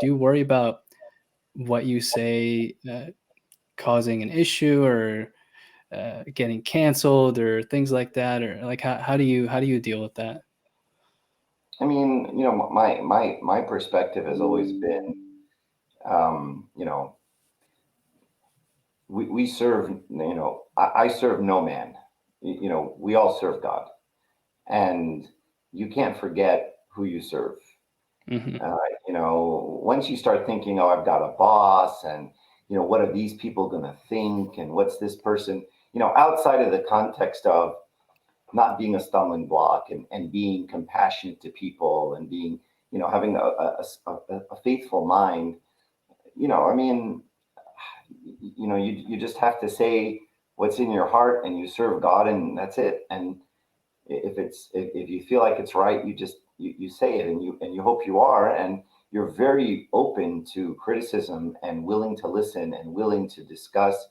do you worry about what you say causing an issue or getting canceled or things like that? Or like how do you deal with that? I mean, my perspective has always been, you know, we serve, I serve no man. We all serve God, and you can't forget who you serve. Hmm. Uh, Once you start thinking, oh, I've got a boss, and what are these people going to think, and what's this person, outside of the context of not being a stumbling block and being compassionate to people and being, having a faithful mind, I mean, you just have to say what's in your heart and you serve God and that's it. And if you feel like it's right, you say it and you hope you are, and you're very open to criticism and willing to listen and willing to discuss.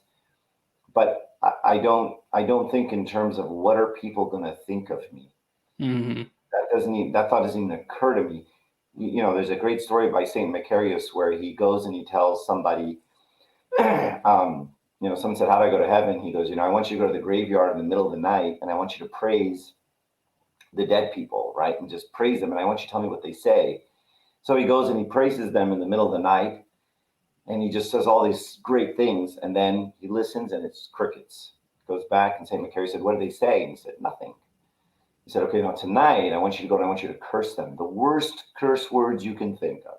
But I don't think in terms of what are people going to think of me. Hmm. That thought doesn't even occur to me. There's a great story by Saint Macarius where he goes and he tells somebody, someone said, "How do I go to heaven?" He goes, "I want you to go to the graveyard in the middle of the night, and I want you to praise the dead people, right? And just praise them, and I want you to tell me what they say." So he goes and he praises them in the middle of the night, and he just says all these great things, and then he listens, and it's crickets. Goes back, and Saint Macarius said, "What did they say?" And he said, "Nothing." He said, "Okay, now tonight I want you to go and I want you to curse them, the worst curse words you can think of."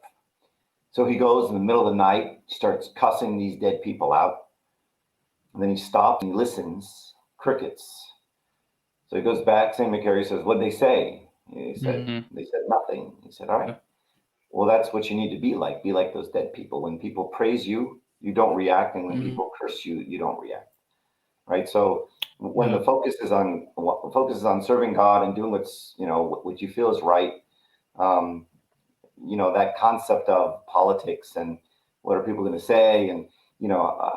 So he goes in the middle of the night, starts cussing these dead people out, and then he stops and he listens, crickets. So he goes back, St. Macarius says, "What'd they say?" Hmm. They said nothing. He said, "All right. Yeah. Well, that's what you need to be like. Be like those dead people. When people praise you, you don't react. And when Hmm. people curse you, you don't react." Right. So when Yeah. the focus is on serving God and doing what you feel is right, um, that concept of politics and what are people going to say, and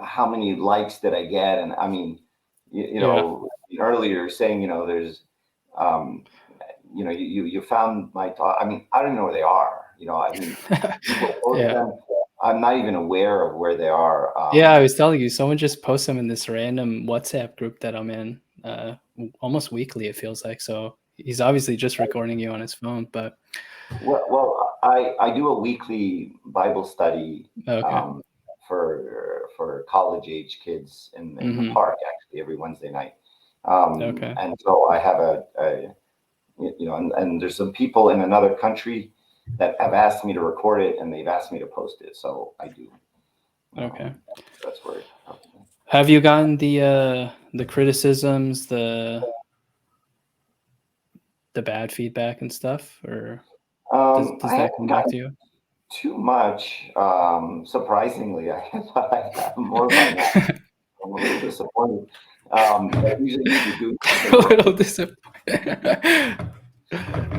how many likes did I get, and I mean, Yeah. earlier saying, there's um, you found my thought. I mean, I don't know where they are. I mean, people post Yeah. them. I'm not even aware of where they are. Yeah, I was telling you, someone just posts them in this random WhatsApp group that I'm in, almost weekly, it feels like. So he's obviously just recording you on his phone, but Well, I do a weekly Bible study, okay. for college age kids in the Hmm. park, actually, every Wednesday night. Okay. And so I have and there's some people in another country that have asked me to record it, and they've asked me to post it, so I do. Okay. That's where it comes from. Have you gotten the criticisms, the bad feedback and stuff, or does I that come haven't back gotten to you? too much. Surprisingly, I thought I'd have more by now. I'm a little disappointed. Usually, if you're doing A something right, little disappointed.